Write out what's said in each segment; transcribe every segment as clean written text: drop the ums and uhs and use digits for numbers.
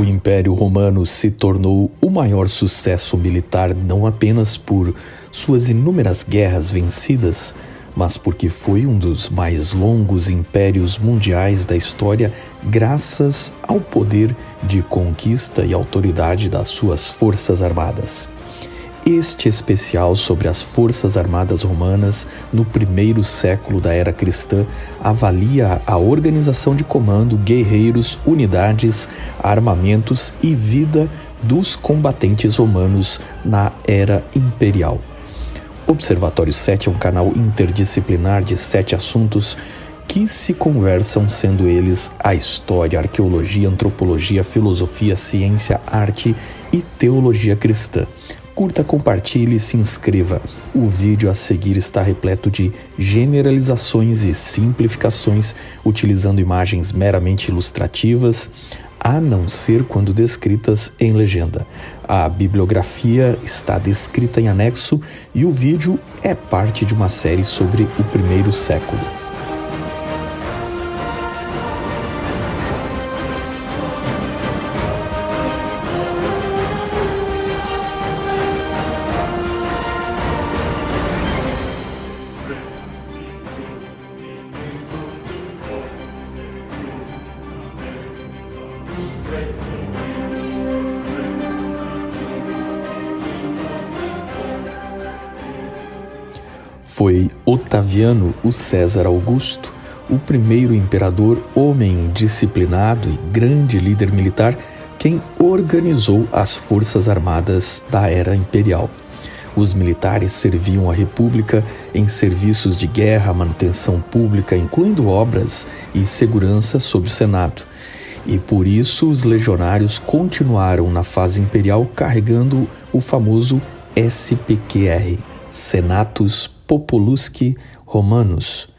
O Império Romano se tornou o maior sucesso militar não apenas por suas inúmeras guerras vencidas, mas porque foi um dos mais longos impérios mundiais da história, graças ao poder de conquista e autoridade das suas forças armadas. Este especial sobre as Forças Armadas Romanas no primeiro século da era cristã avalia a organização de comando, guerreiros, unidades, armamentos e vida dos combatentes romanos na era imperial. Observatório 7 é um canal interdisciplinar de 7 assuntos que se conversam, sendo eles a história, arqueologia, antropologia, filosofia, ciência, arte e teologia cristã. Curta, compartilhe e se inscreva. O vídeo a seguir está repleto de generalizações e simplificações, utilizando imagens meramente ilustrativas, a não ser quando descritas em legenda. A bibliografia está descrita em anexo e o vídeo é parte de uma série sobre o primeiro século. Foi Otaviano, o César Augusto, o primeiro imperador, homem disciplinado e grande líder militar, quem organizou as forças armadas da era imperial. Os militares serviam a república em serviços de guerra, manutenção pública, incluindo obras e segurança sob o Senado. E por isso os legionários continuaram na fase imperial carregando o famoso SPQR, Senatus Populusque Romanus.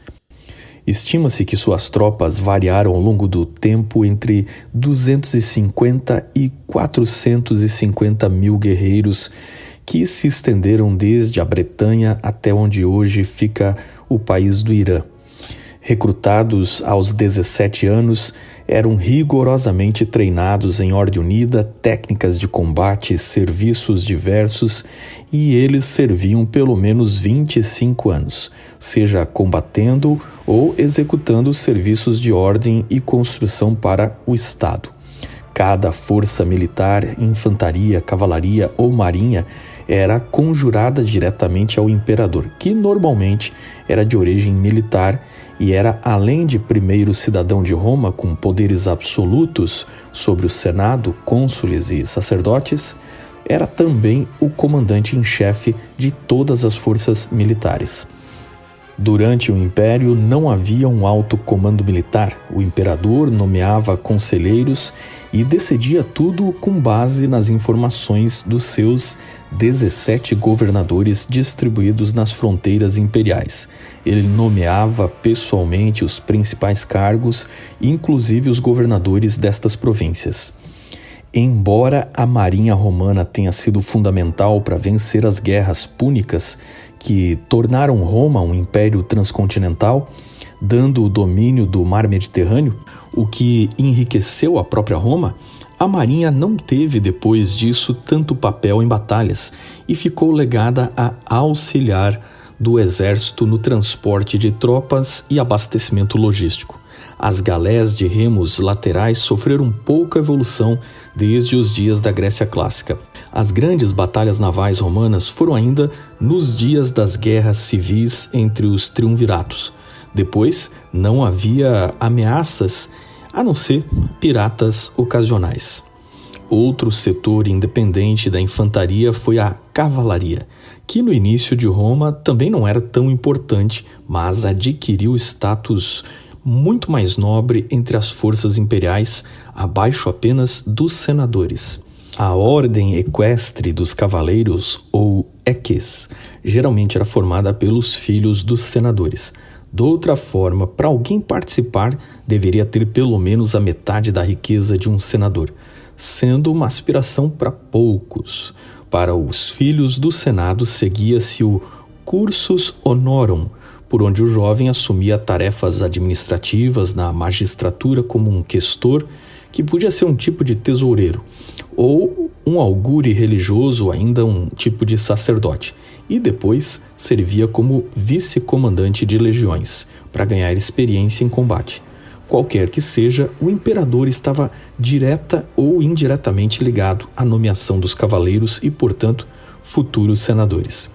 Estima-se que suas tropas variaram ao longo do tempo entre 250 e 450 mil guerreiros que se estenderam desde a Bretanha até onde hoje fica o país do Irã. Recrutados aos 17 anos, eram rigorosamente treinados em ordem unida, técnicas de combate, serviços diversos, e eles serviam pelo menos 25 anos, seja combatendo ou executando serviços de ordem e construção para o Estado. Cada força militar, infantaria, cavalaria ou marinha era conjurada diretamente ao imperador, que normalmente era de origem militar e era, além de primeiro cidadão de Roma com poderes absolutos sobre o Senado, cônsules e sacerdotes, era também o comandante em chefe de todas as forças militares. Durante o Império não havia um alto comando militar. O imperador nomeava conselheiros e decidia tudo com base nas informações dos seus 17 governadores distribuídos nas fronteiras imperiais. Ele nomeava pessoalmente os principais cargos, inclusive os governadores destas províncias. Embora a marinha romana tenha sido fundamental para vencer as guerras púnicas que tornaram Roma um império transcontinental, dando o domínio do mar Mediterrâneo, o que enriqueceu a própria Roma, a marinha não teve depois disso tanto papel em batalhas e ficou legada a auxiliar do exército no transporte de tropas e abastecimento logístico. As galés de remos laterais sofreram pouca evolução desde os dias da Grécia Clássica. As grandes batalhas navais romanas foram ainda nos dias das guerras civis entre os triunviratos. Depois, não havia ameaças a não ser piratas ocasionais. Outro setor independente da infantaria foi a cavalaria, que no início de Roma também não era tão importante, mas adquiriu status muito mais nobre entre as forças imperiais, abaixo apenas dos senadores. A ordem equestre dos cavaleiros, ou eques, geralmente era formada pelos filhos dos senadores. De outra forma, para alguém participar, deveria ter pelo menos a metade da riqueza de um senador, sendo uma aspiração para poucos. Para os filhos do Senado seguia-se o cursus honorum, por onde o jovem assumia tarefas administrativas na magistratura como um questor, que podia ser um tipo de tesoureiro, ou um augure religioso, ainda um tipo de sacerdote, e depois servia como vice-comandante de legiões, para ganhar experiência em combate. Qualquer que seja, o imperador estava direta ou indiretamente ligado à nomeação dos cavaleiros e, portanto, futuros senadores.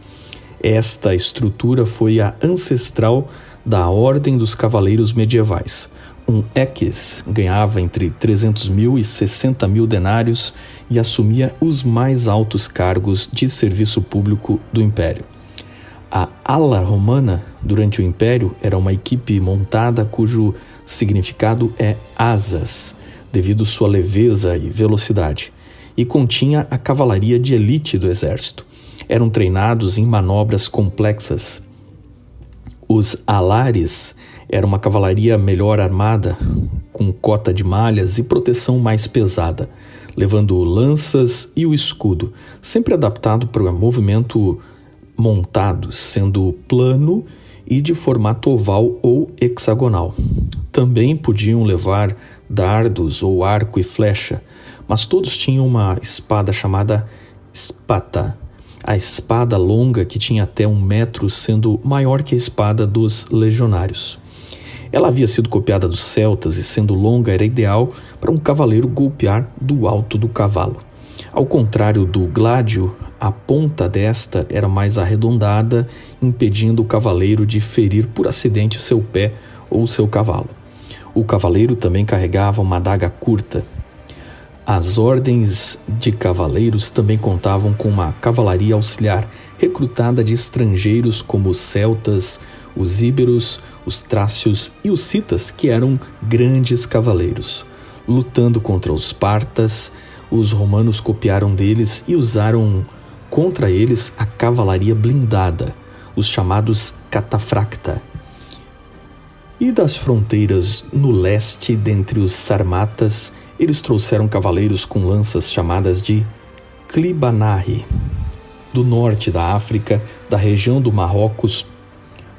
Esta estrutura foi a ancestral da Ordem dos Cavaleiros Medievais. Um eques ganhava entre 300 mil e 60 mil denários e assumia os mais altos cargos de serviço público do Império. A ala romana, durante o Império, era uma equipe montada cujo significado é asas, devido sua leveza e velocidade, e continha a cavalaria de elite do exército. Eram treinados em manobras complexas. Os alares eram uma cavalaria melhor armada, com cota de malhas e proteção mais pesada, levando lanças e o escudo, sempre adaptado para o movimento montado, sendo plano e de formato oval ou hexagonal. Também podiam levar dardos ou arco e flecha, mas todos tinham uma espada chamada spata, a espada longa que tinha até 1 metro, sendo maior que a espada dos legionários. Ela havia sido copiada dos celtas e, sendo longa, era ideal para um cavaleiro golpear do alto do cavalo. Ao contrário do gládio, a ponta desta era mais arredondada, impedindo o cavaleiro de ferir por acidente o seu pé ou seu cavalo. O cavaleiro também carregava uma adaga curta. As ordens de cavaleiros também contavam com uma cavalaria auxiliar, recrutada de estrangeiros como os celtas, os íberos, os trácios e os citas, que eram grandes cavaleiros. Lutando contra os partas, os romanos copiaram deles e usaram contra eles a cavalaria blindada, os chamados catafracta. E das fronteiras no leste, dentre os sarmatas, eles trouxeram cavaleiros com lanças chamadas de clibanahi. Do norte da África, da região do Marrocos,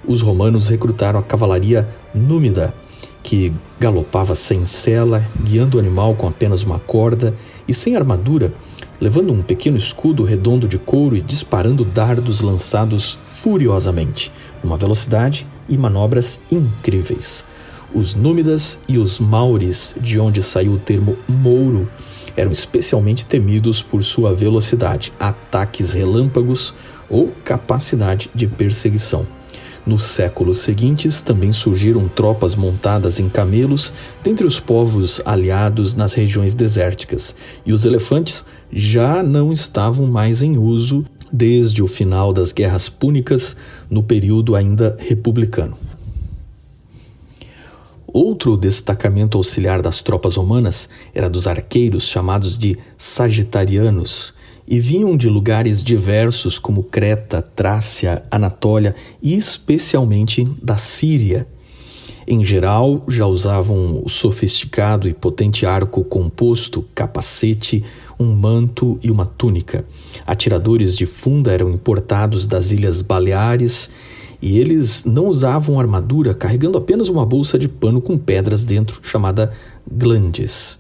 os romanos recrutaram a cavalaria númida, que galopava sem sela, guiando o animal com apenas uma corda e sem armadura, levando um pequeno escudo redondo de couro e disparando dardos lançados furiosamente, numa velocidade e manobras incríveis. Os númidas e os maures, de onde saiu o termo mouro, eram especialmente temidos por sua velocidade, ataques relâmpagos ou capacidade de perseguição. Nos séculos seguintes também surgiram tropas montadas em camelos dentre os povos aliados nas regiões desérticas, e os elefantes já não estavam mais em uso desde o final das guerras púnicas, no período ainda republicano. Outro destacamento auxiliar das tropas romanas era dos arqueiros, chamados de sagitarianos, e vinham de lugares diversos como Creta, Trácia, Anatólia e especialmente da Síria. Em geral, já usavam o sofisticado e potente arco composto, capacete, um manto e uma túnica. Atiradores de funda eram importados das Ilhas Baleares e eles não usavam armadura, carregando apenas uma bolsa de pano com pedras dentro, chamada glandes.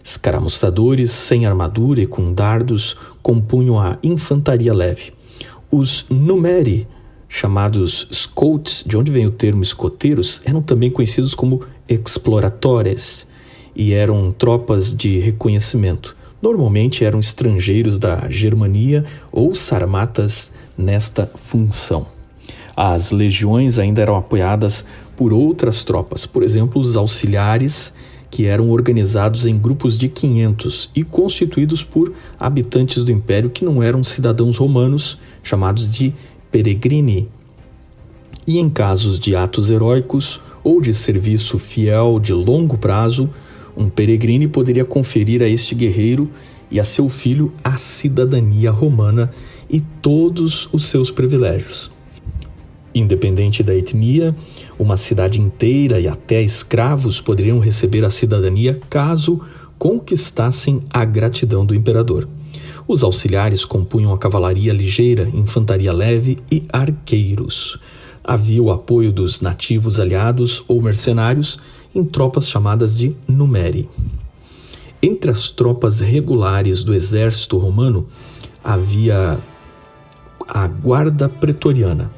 Escaramuçadores sem armadura e com dardos compunham a infantaria leve. Os numeri, chamados scouts, de onde vem o termo escoteiros, eram também conhecidos como exploratores e eram tropas de reconhecimento. Normalmente eram estrangeiros da Germania ou sarmatas nesta função. As legiões ainda eram apoiadas por outras tropas, por exemplo, os auxiliares, que eram organizados em grupos de 500 e constituídos por habitantes do império que não eram cidadãos romanos, chamados de peregrini. E em casos de atos heróicos ou de serviço fiel de longo prazo, um peregrine poderia conferir a este guerreiro e a seu filho a cidadania romana e todos os seus privilégios. Independente da etnia, uma cidade inteira e até escravos poderiam receber a cidadania caso conquistassem a gratidão do imperador. Os auxiliares compunham a cavalaria ligeira, infantaria leve e arqueiros. Havia o apoio dos nativos aliados ou mercenários em tropas chamadas de numeri. Entre as tropas regulares do exército romano havia a guarda pretoriana.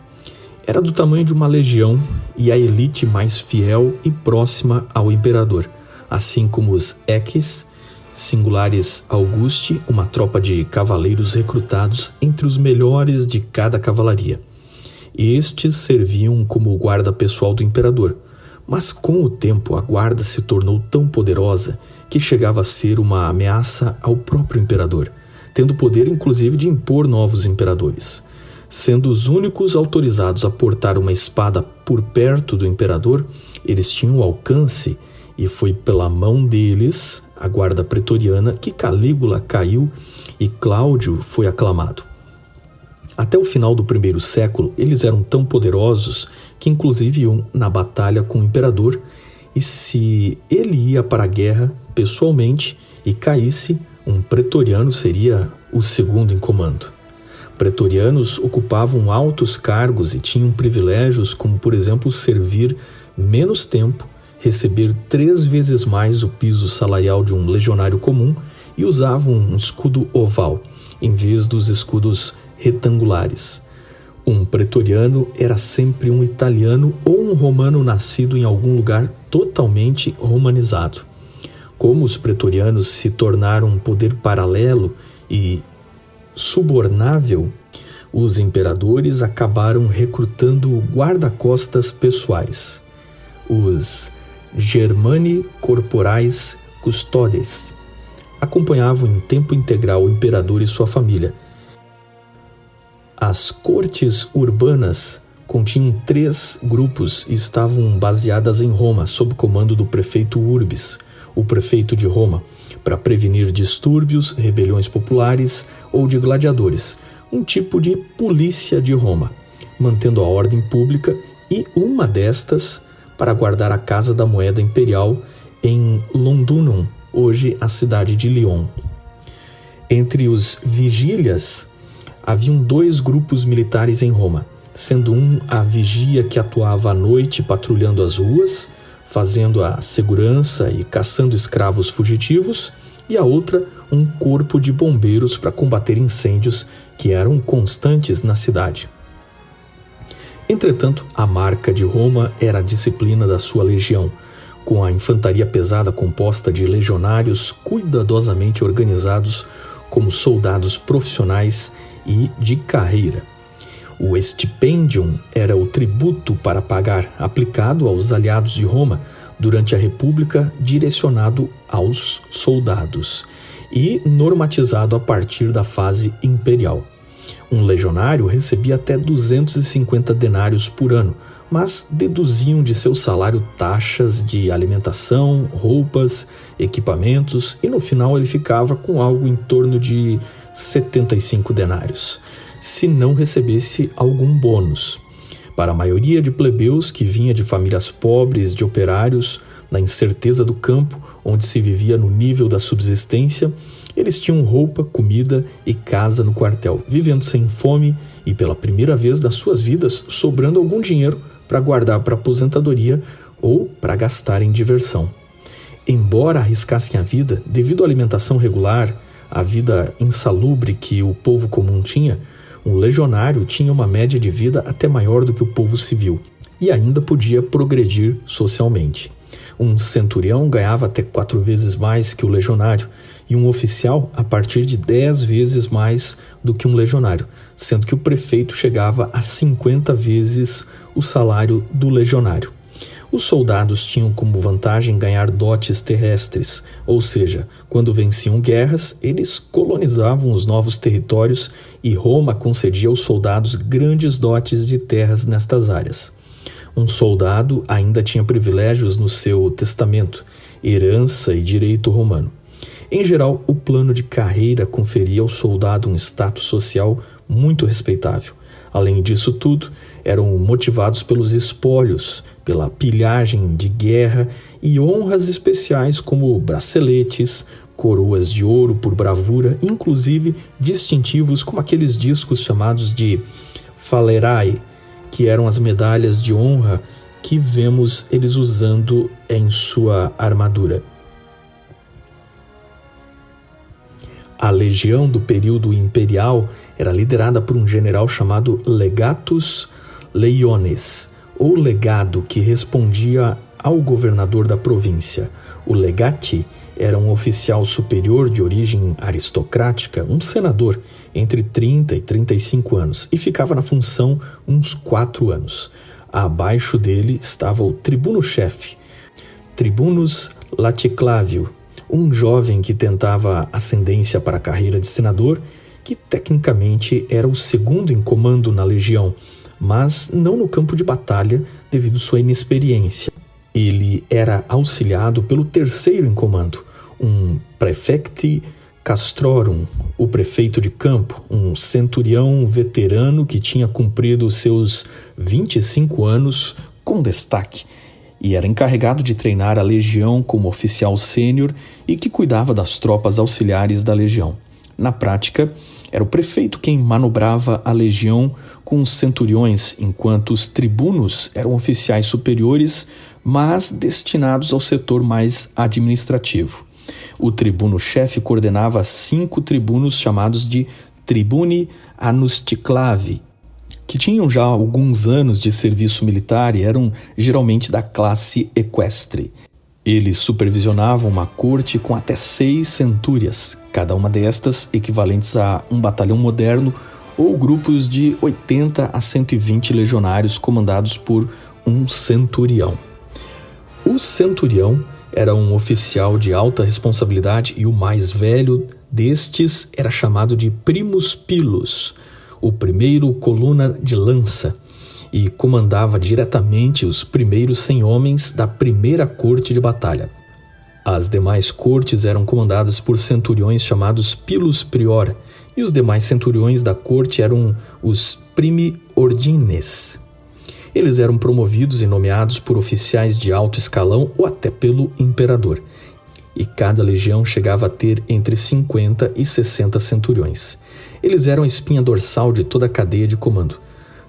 Era do tamanho de uma legião e a elite mais fiel e próxima ao imperador, assim como os eques, singulares Augusti, uma tropa de cavaleiros recrutados entre os melhores de cada cavalaria. Estes serviam como guarda pessoal do imperador, mas com o tempo a guarda se tornou tão poderosa que chegava a ser uma ameaça ao próprio imperador, tendo poder inclusive de impor novos imperadores. Sendo os únicos autorizados a portar uma espada por perto do imperador, eles tinham alcance e foi pela mão deles, a guarda pretoriana, que Calígula caiu e Cláudio foi aclamado. Até o final do primeiro século, eles eram tão poderosos que inclusive iam na batalha com o imperador, e se ele ia para a guerra pessoalmente e caísse, um pretoriano seria o segundo em comando. Pretorianos ocupavam altos cargos e tinham privilégios como, por exemplo, servir menos tempo, receber 3 vezes mais o piso salarial de um legionário comum e usavam um escudo oval, em vez dos escudos retangulares. Um pretoriano era sempre um italiano ou um romano nascido em algum lugar totalmente romanizado. Como os pretorianos se tornaram um poder paralelo e subornável, os imperadores acabaram recrutando guarda-costas pessoais, os Germani Corporais Custodes. Acompanhavam em tempo integral o imperador e sua família. As cortes urbanas continham 3 grupos e estavam baseadas em Roma, sob comando do prefeito Urbis, o prefeito de Roma, para prevenir distúrbios, rebeliões populares ou de gladiadores, um tipo de polícia de Roma, mantendo a ordem pública, e uma destas para guardar a Casa da Moeda Imperial em Londunum, hoje a cidade de Lyon. Entre os vigílias, haviam 2 grupos militares em Roma, sendo um a vigia que atuava à noite patrulhando as ruas, fazendo a segurança e caçando escravos fugitivos, e a outra um corpo de bombeiros para combater incêndios que eram constantes na cidade. Entretanto, a marca de Roma era a disciplina da sua legião, com a infantaria pesada composta de legionários cuidadosamente organizados como soldados profissionais e de carreira. O stipendium era o tributo para pagar aplicado aos aliados de Roma durante a República, direcionado aos soldados e normatizado a partir da fase imperial. Um legionário recebia até 250 denários por ano, mas deduziam de seu salário taxas de alimentação, roupas, equipamentos, e no final ele ficava com algo em torno de 75 denários, se não recebesse algum bônus. Para a maioria de plebeus que vinha de famílias pobres, de operários, na incerteza do campo, onde se vivia no nível da subsistência, eles tinham roupa, comida e casa no quartel, vivendo sem fome e, pela primeira vez das suas vidas, sobrando algum dinheiro para guardar para aposentadoria ou para gastar em diversão. Embora arriscassem a vida, devido à alimentação regular, à vida insalubre que o povo comum tinha, um legionário tinha uma média de vida até maior do que o povo civil e ainda podia progredir socialmente. Um centurião ganhava até 4 vezes mais que o legionário e um oficial a partir de 10 vezes mais do que um legionário, sendo que o prefeito chegava a 50 vezes o salário do legionário. Os soldados tinham como vantagem ganhar dotes terrestres, ou seja, quando venciam guerras, eles colonizavam os novos territórios e Roma concedia aos soldados grandes dotes de terras nestas áreas. Um soldado ainda tinha privilégios no seu testamento, herança e direito romano. Em geral, o plano de carreira conferia ao soldado um status social muito respeitável. Além disso tudo, eram motivados pelos espólios, pela pilhagem de guerra e honras especiais como braceletes, coroas de ouro por bravura, inclusive distintivos como aqueles discos chamados de falerae, que eram as medalhas de honra que vemos eles usando em sua armadura. A legião do período imperial era liderada por um general chamado Legatus Leiones, ou legado, que respondia ao governador da província. O legati era um oficial superior de origem aristocrática, um senador entre 30 e 35 anos, e ficava na função uns 4 anos. Abaixo dele estava o tribuno-chefe, Tribunus Laticlávio, um jovem que tentava ascendência para a carreira de senador, que tecnicamente era o segundo em comando na legião, mas não no campo de batalha devido sua inexperiência. Ele era auxiliado pelo terceiro em comando, um prefecti castrorum, o prefeito de campo, um centurião veterano que tinha cumprido seus 25 anos com destaque e era encarregado de treinar a legião como oficial sênior e que cuidava das tropas auxiliares da legião. Na prática, era o prefeito quem manobrava a legião com os centuriões, enquanto os tribunos eram oficiais superiores, mas destinados ao setor mais administrativo. O tribuno-chefe coordenava 5 tribunos chamados de tribuni anusticlavi, que tinham já alguns anos de serviço militar e eram geralmente da classe equestre. Eles supervisionavam uma corte com até 6 centúrias, cada uma destas equivalentes a um batalhão moderno ou grupos de 80 a 120 legionários comandados por um centurião. O centurião era um oficial de alta responsabilidade e o mais velho destes era chamado de primus pilus, o primeiro coluna de lança, e comandava diretamente os primeiros 100 homens da primeira corte de batalha. As demais cortes eram comandadas por centuriões chamados pilus prior, e os demais centuriões da corte eram os primi ordines. Eles eram promovidos e nomeados por oficiais de alto escalão ou até pelo imperador, e cada legião chegava a ter entre 50 e 60 centuriões. Eles eram a espinha dorsal de toda a cadeia de comando,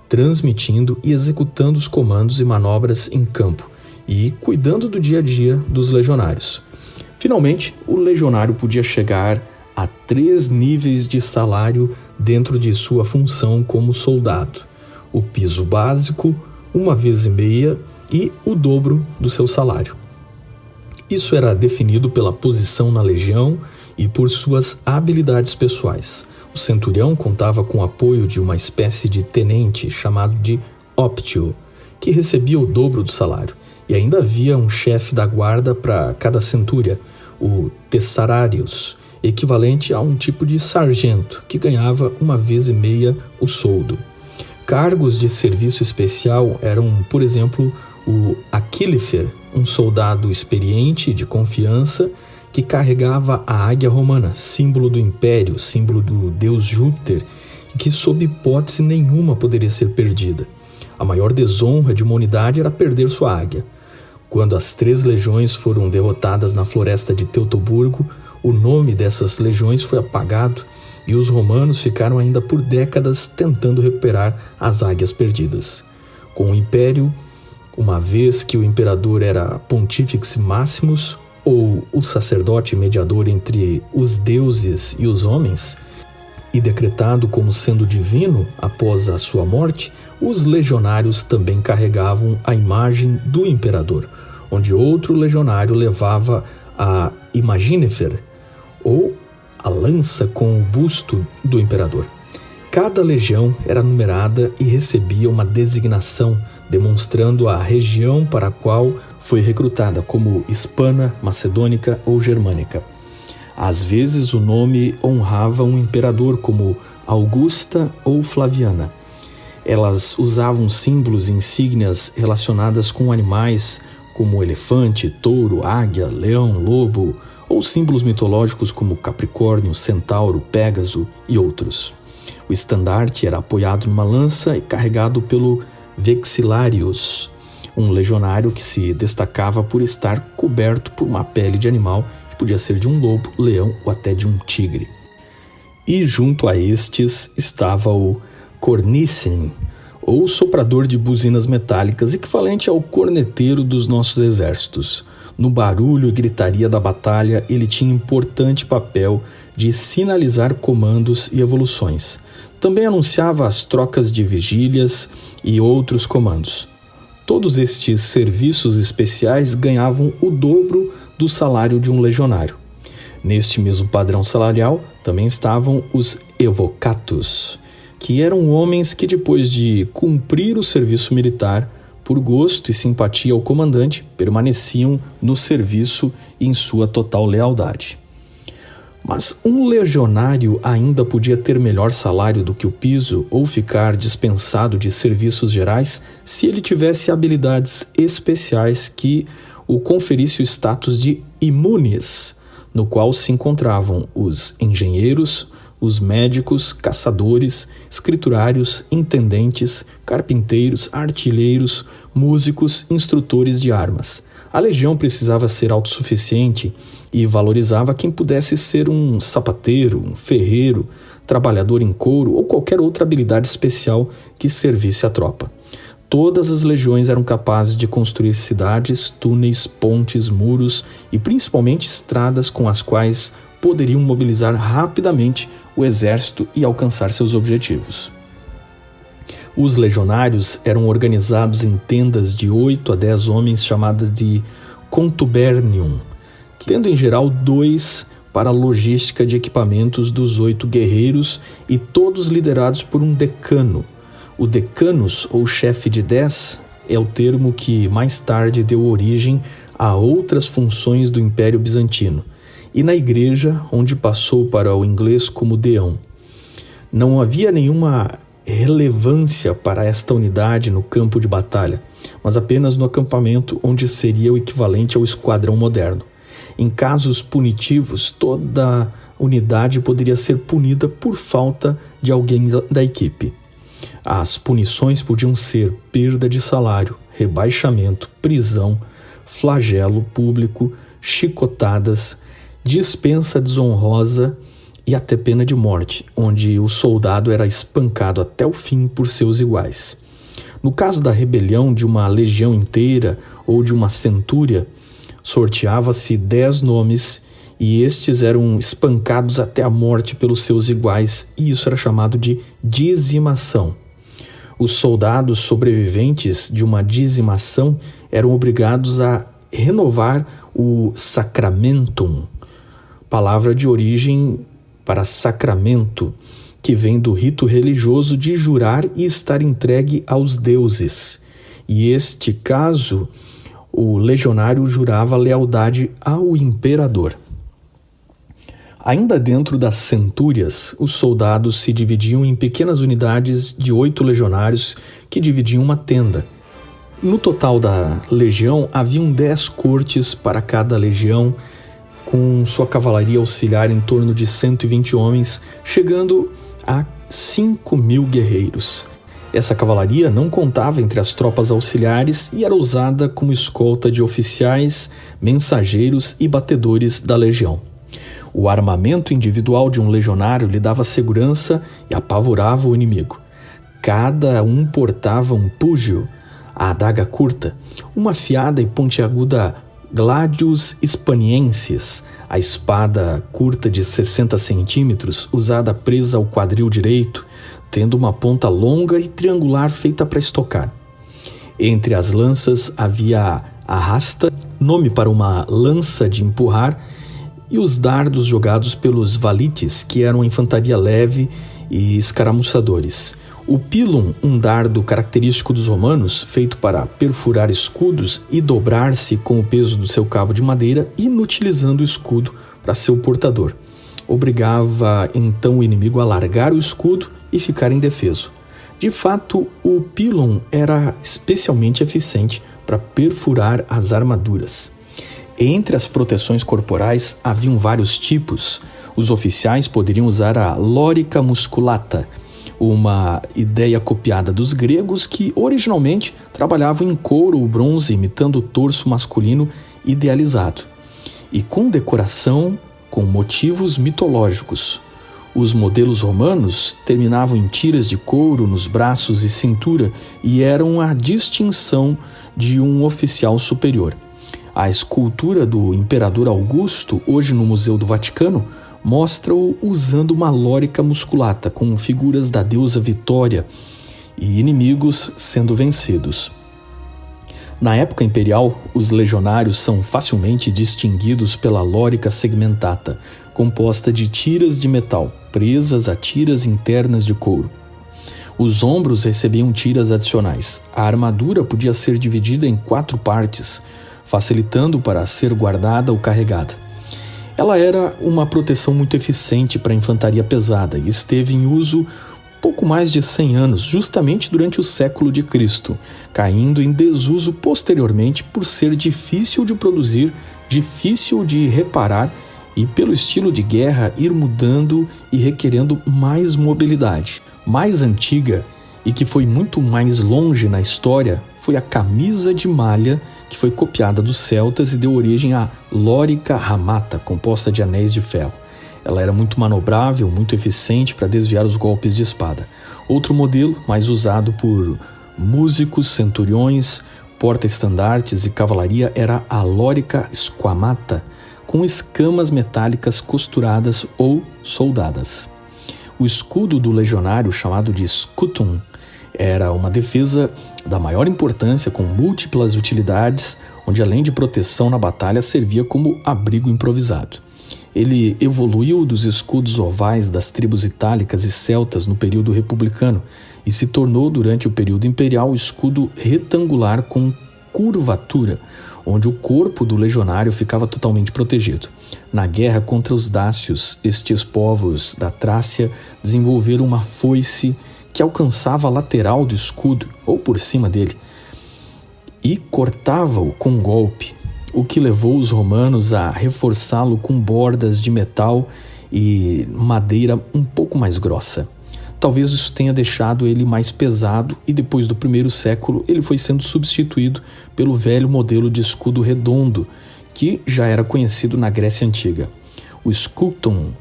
transmitindo e executando os comandos e manobras em campo e cuidando do dia a dia dos legionários. Finalmente, o legionário podia chegar a 3 níveis de salário dentro de sua função como soldado: o piso básico, 1 vez e meia e o dobro do seu salário. Isso era definido pela posição na legião e por suas habilidades pessoais. O centurião contava com o apoio de uma espécie de tenente chamado de optio, que recebia o dobro do salário, e ainda havia um chefe da guarda para cada centúria, o tessararius, equivalente a um tipo de sargento, que ganhava 1 vez e meia o soldo. Cargos de serviço especial eram, por exemplo, o aquilifer, um soldado experiente e de confiança que carregava a águia romana, símbolo do império, símbolo do deus Júpiter, e que sob hipótese nenhuma poderia ser perdida. A maior desonra de uma unidade era perder sua águia. Quando as 3 legiões foram derrotadas na floresta de Teutoburgo, o nome dessas legiões foi apagado e os romanos ficaram ainda por décadas tentando recuperar as águias perdidas. Com o império, uma vez que o imperador era Pontifex Maximus, ou o sacerdote mediador entre os deuses e os homens, e decretado como sendo divino após a sua morte, os legionários também carregavam a imagem do imperador, onde outro legionário levava a imaginifer, ou a lança com o busto do imperador. Cada legião era numerada e recebia uma designação, demonstrando a região para a qual foi recrutada, como hispana, macedônica ou germânica. Às vezes o nome honrava um imperador, como Augusta ou Flaviana. Elas usavam símbolos e insígnias relacionadas com animais, como elefante, touro, águia, leão, lobo, ou símbolos mitológicos como Capricórnio, Centauro, Pégaso e outros. O estandarte era apoiado numa lança e carregado pelo vexillarius, um legionário que se destacava por estar coberto por uma pele de animal que podia ser de um lobo, leão ou até de um tigre. E junto a estes estava o cornicem, ou soprador de buzinas metálicas, equivalente ao corneteiro dos nossos exércitos. No barulho e gritaria da batalha, ele tinha importante papel de sinalizar comandos e evoluções. Também anunciava as trocas de vigílias e outros comandos. Todos estes serviços especiais ganhavam o dobro do salário de um legionário. Neste mesmo padrão salarial também estavam os evocatus, que eram homens que, depois de cumprir o serviço militar, por gosto e simpatia ao comandante, permaneciam no serviço e em sua total lealdade. Mas um legionário ainda podia ter melhor salário do que o piso ou ficar dispensado de serviços gerais se ele tivesse habilidades especiais que o conferisse o status de imunes, no qual se encontravam os engenheiros, os médicos, caçadores, escriturários, intendentes, carpinteiros, artilheiros, músicos, instrutores de armas. A legião precisava ser autossuficiente e valorizava quem pudesse ser um sapateiro, um ferreiro, trabalhador em couro ou qualquer outra habilidade especial que servisse à tropa. Todas as legiões eram capazes de construir cidades, túneis, pontes, muros e principalmente estradas com as quais poderiam mobilizar rapidamente o exército e alcançar seus objetivos. Os legionários eram organizados em tendas de 8 a 10 homens chamadas de contubernium, tendo em geral 2 para a logística de equipamentos dos 8 guerreiros e todos liderados por um decano. O decanus, ou chefe de 10, é o termo que mais tarde deu origem a outras funções do Império Bizantino, e na igreja, onde passou para o inglês como deão. Não havia nenhuma relevância para esta unidade no campo de batalha, mas apenas no acampamento, onde seria o equivalente ao esquadrão moderno. Em casos punitivos, toda unidade poderia ser punida por falta de alguém da equipe. As punições podiam ser perda de salário, rebaixamento, prisão, flagelo público, chicotadas, dispensa desonrosa e até pena de morte, onde o soldado era espancado até o fim por seus iguais. No caso da rebelião de uma legião inteira ou de uma centúria, sorteava-se 10 nomes e estes eram espancados até a morte pelos seus iguais, e isso era chamado de dizimação. Os soldados sobreviventes de uma dizimação eram obrigados a renovar o sacramentum, palavra de origem para sacramento, que vem do rito religioso de jurar e estar entregue aos deuses. E este caso, o legionário jurava lealdade ao imperador. Ainda dentro das centúrias, os soldados se dividiam em pequenas unidades de 8 legionários que dividiam uma tenda. No total da legião, haviam 10 cortes para cada legião, com sua cavalaria auxiliar em torno de 120 homens, chegando a 5.000 guerreiros. Essa cavalaria não contava entre as tropas auxiliares e era usada como escolta de oficiais, mensageiros e batedores da legião. O armamento individual de um legionário lhe dava segurança e apavorava o inimigo. Cada um portava um púgio, a adaga curta, uma afiada e pontiaguda gladius hispaniensis, a espada curta de 60 centímetros, usada presa ao quadril direito, tendo uma ponta longa e triangular feita para estocar. Entre as lanças havia a rasta, nome para uma lança de empurrar, e os dardos jogados pelos valites, que eram infantaria leve e escaramuçadores. O pilum, um dardo característico dos romanos, feito para perfurar escudos e dobrar-se com o peso do seu cabo de madeira, inutilizando o escudo para seu portador. Obrigava então o inimigo a largar o escudo e ficar indefeso. De fato, o pilum era especialmente eficiente para perfurar as armaduras. Entre as proteções corporais haviam vários tipos. Os oficiais poderiam usar a lorica musculata, uma ideia copiada dos gregos que originalmente trabalhavam em couro ou bronze, imitando o torso masculino idealizado, e com decoração com motivos mitológicos. Os modelos romanos terminavam em tiras de couro nos braços e cintura e eram a distinção de um oficial superior. A escultura do Imperador Augusto, hoje no Museu do Vaticano, mostra-o usando uma lórica musculata com figuras da deusa Vitória e inimigos sendo vencidos. Na época imperial, os legionários são facilmente distinguidos pela lórica segmentata, composta de tiras de metal, presas a tiras internas de couro. Os ombros recebiam tiras adicionais. A armadura podia ser dividida em 4 partes, facilitando para ser guardada ou carregada. Ela era uma proteção muito eficiente para a infantaria pesada e esteve em uso pouco mais de 100 anos, justamente durante o século de Cristo, caindo em desuso posteriormente por ser difícil de produzir, difícil de reparar e, pelo estilo de guerra, ir mudando e requerendo mais mobilidade. Mais antiga e que foi muito mais longe na história foi a camisa de malha, que foi copiada dos celtas e deu origem à lórica ramata, composta de anéis de ferro. Ela era muito manobrável, muito eficiente para desviar os golpes de espada. Outro modelo, mais usado por músicos, centuriões, porta-estandartes e cavalaria, era a lórica squamata, com escamas metálicas costuradas ou soldadas. O escudo do legionário, chamado de scutum, era uma defesa da maior importância com múltiplas utilidades, onde além de proteção na batalha servia como abrigo improvisado. Ele evoluiu dos escudos ovais das tribos itálicas e celtas no período republicano e se tornou, durante o período imperial, o escudo retangular com curvatura, onde o corpo do legionário ficava totalmente protegido. Na guerra contra os dácios, estes povos da Trácia desenvolveram uma foice que alcançava a lateral do escudo, ou por cima dele, e cortava-o com um golpe, o que levou os romanos a reforçá-lo com bordas de metal e madeira um pouco mais grossa. Talvez isso tenha deixado ele mais pesado e depois do primeiro século ele foi sendo substituído pelo velho modelo de escudo redondo, que já era conhecido na Grécia Antiga. O scutum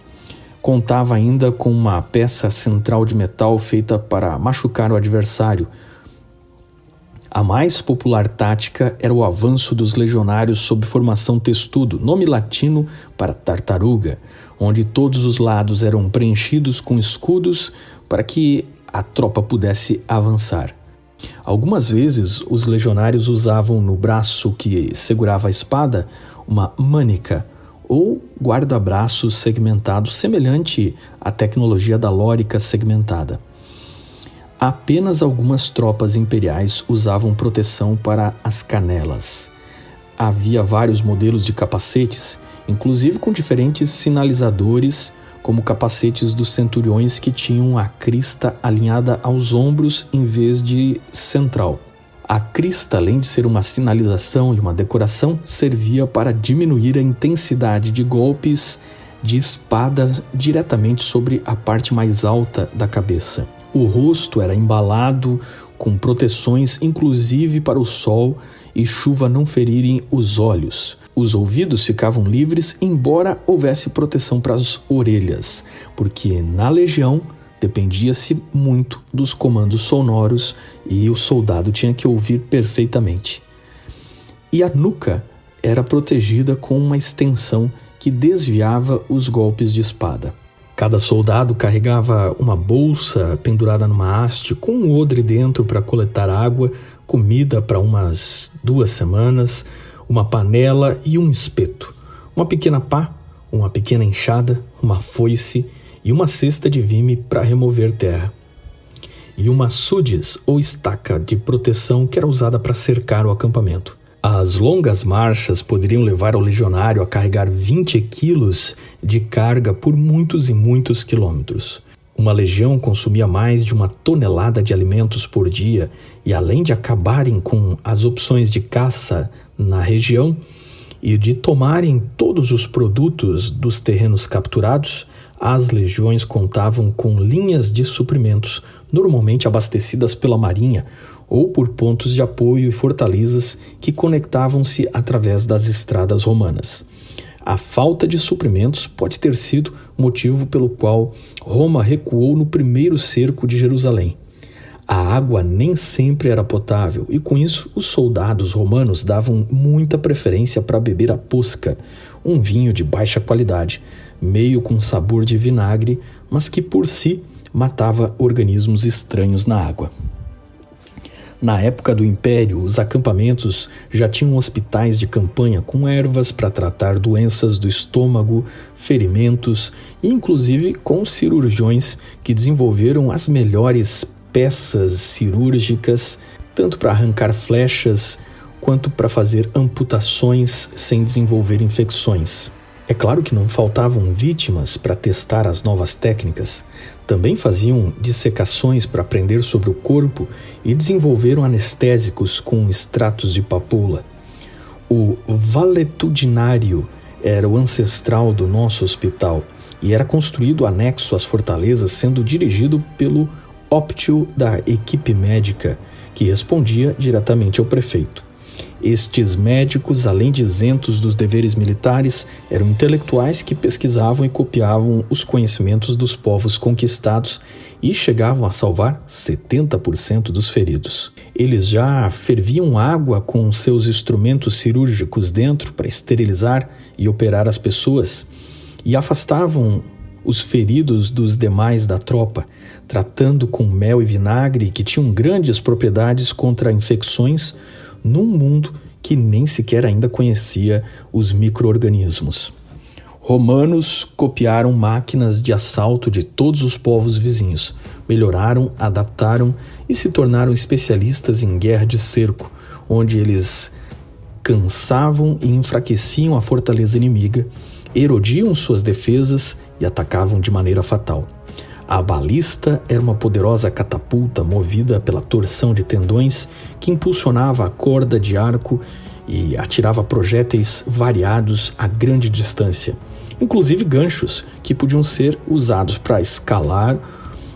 contava ainda com uma peça central de metal feita para machucar o adversário. A mais popular tática era o avanço dos legionários sob formação testudo, nome latino para tartaruga, onde todos os lados eram preenchidos com escudos para que a tropa pudesse avançar. Algumas vezes os legionários usavam no braço que segurava a espada uma mânica ou guarda-braços segmentados, semelhante à tecnologia da lórica segmentada. Apenas algumas tropas imperiais usavam proteção para as canelas. Havia vários modelos de capacetes, inclusive com diferentes sinalizadores, como capacetes dos centuriões que tinham a crista alinhada aos ombros em vez de central. A crista, além de ser uma sinalização e uma decoração, servia para diminuir a intensidade de golpes de espada diretamente sobre a parte mais alta da cabeça. O rosto era embalado com proteções, inclusive para o sol e chuva não ferirem os olhos. Os ouvidos ficavam livres, embora houvesse proteção para as orelhas, porque na legião dependia-se muito dos comandos sonoros e o soldado tinha que ouvir perfeitamente. E a nuca era protegida com uma extensão que desviava os golpes de espada. Cada soldado carregava uma bolsa pendurada numa haste com um odre dentro para coletar água, comida para umas 2 semanas, uma panela e um espeto, uma pequena pá, uma pequena enxada, uma foice e uma cesta de vime para remover terra. E uma sudes ou estaca de proteção que era usada para cercar o acampamento. As longas marchas poderiam levar o legionário a carregar 20 quilos de carga por muitos e muitos quilômetros. Uma legião consumia mais de 1 tonelada de alimentos por dia e, além de acabarem com as opções de caça na região e de tomarem todos os produtos dos terrenos capturados, as legiões contavam com linhas de suprimentos, normalmente abastecidas pela marinha, ou por pontos de apoio e fortalezas que conectavam-se através das estradas romanas. A falta de suprimentos pode ter sido motivo pelo qual Roma recuou no primeiro cerco de Jerusalém. A água nem sempre era potável e, com isso, os soldados romanos davam muita preferência para beber a posca, um vinho de baixa qualidade, meio com sabor de vinagre, mas que por si matava organismos estranhos na água. Na época do Império, os acampamentos já tinham hospitais de campanha com ervas para tratar doenças do estômago, ferimentos e inclusive com cirurgiões que desenvolveram as melhores peças cirúrgicas, tanto para arrancar flechas quanto para fazer amputações sem desenvolver infecções. É claro que não faltavam vítimas para testar as novas técnicas. Também faziam dissecações para aprender sobre o corpo e desenvolveram anestésicos com extratos de papoula. O valetudinário era o ancestral do nosso hospital e era construído anexo às fortalezas, sendo dirigido pelo óptio da equipe médica, que respondia diretamente ao prefeito. Estes médicos, além de isentos dos deveres militares, eram intelectuais que pesquisavam e copiavam os conhecimentos dos povos conquistados e chegavam a salvar 70% dos feridos. Eles já ferviam água com seus instrumentos cirúrgicos dentro para esterilizar e operar as pessoas e afastavam os feridos dos demais da tropa, tratando com mel e vinagre que tinham grandes propriedades contra infecções num mundo que nem sequer ainda conhecia os micro-organismos. Romanos copiaram máquinas de assalto de todos os povos vizinhos, melhoraram, adaptaram e se tornaram especialistas em guerra de cerco, onde eles cansavam e enfraqueciam a fortaleza inimiga, erodiam suas defesas e atacavam de maneira fatal. A balista era uma poderosa catapulta movida pela torção de tendões que impulsionava a corda de arco e atirava projéteis variados a grande distância, inclusive ganchos que podiam ser usados para escalar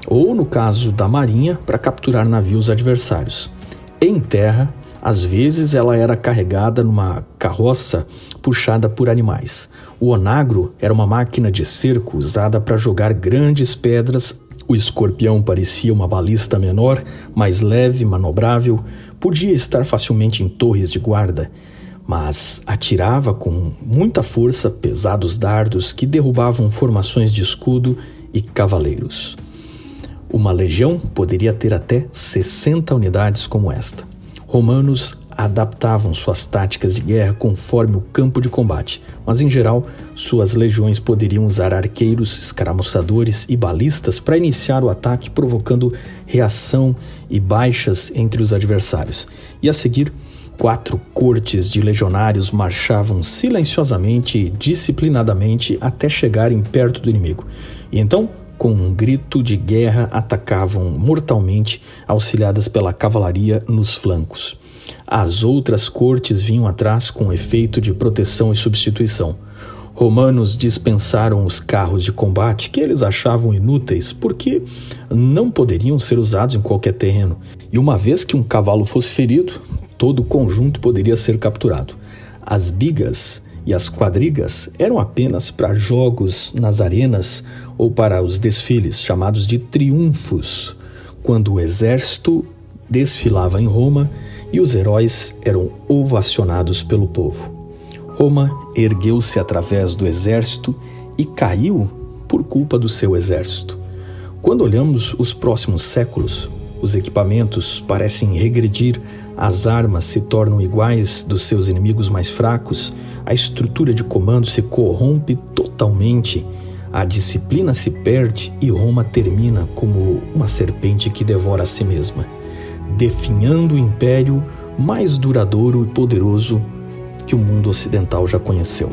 ou, no caso da marinha, para capturar navios adversários. Em terra, às vezes ela era carregada numa carroça puxada por animais. O onagro era uma máquina de cerco usada para jogar grandes pedras. O escorpião parecia uma balista menor, mais leve, manobrável, podia estar facilmente em torres de guarda, mas atirava com muita força pesados dardos que derrubavam formações de escudo e cavaleiros. Uma legião poderia ter até 60 unidades como esta. Romanos adaptavam suas táticas de guerra conforme o campo de combate, mas em geral suas legiões poderiam usar arqueiros, escaramuçadores e balistas para iniciar o ataque, provocando reação e baixas entre os adversários. E a seguir, 4 cortes de legionários marchavam silenciosamente e disciplinadamente até chegarem perto do inimigo. E então, com um grito de guerra, atacavam mortalmente, auxiliadas pela cavalaria nos flancos. As outras cortes vinham atrás com efeito de proteção e substituição. Romanos dispensaram os carros de combate que eles achavam inúteis porque não poderiam ser usados em qualquer terreno. E uma vez que um cavalo fosse ferido, todo o conjunto poderia ser capturado. As bigas e as quadrigas eram apenas para jogos nas arenas ou para os desfiles chamados de triunfos, quando o exército desfilava em Roma e os heróis eram ovacionados pelo povo. Roma ergueu-se através do exército e caiu por culpa do seu exército. Quando olhamos os próximos séculos, os equipamentos parecem regredir, as armas se tornam iguais dos seus inimigos mais fracos, a estrutura de comando se corrompe totalmente, a disciplina se perde e Roma termina como uma serpente que devora a si mesma, definhando o império mais duradouro e poderoso que o mundo ocidental já conheceu.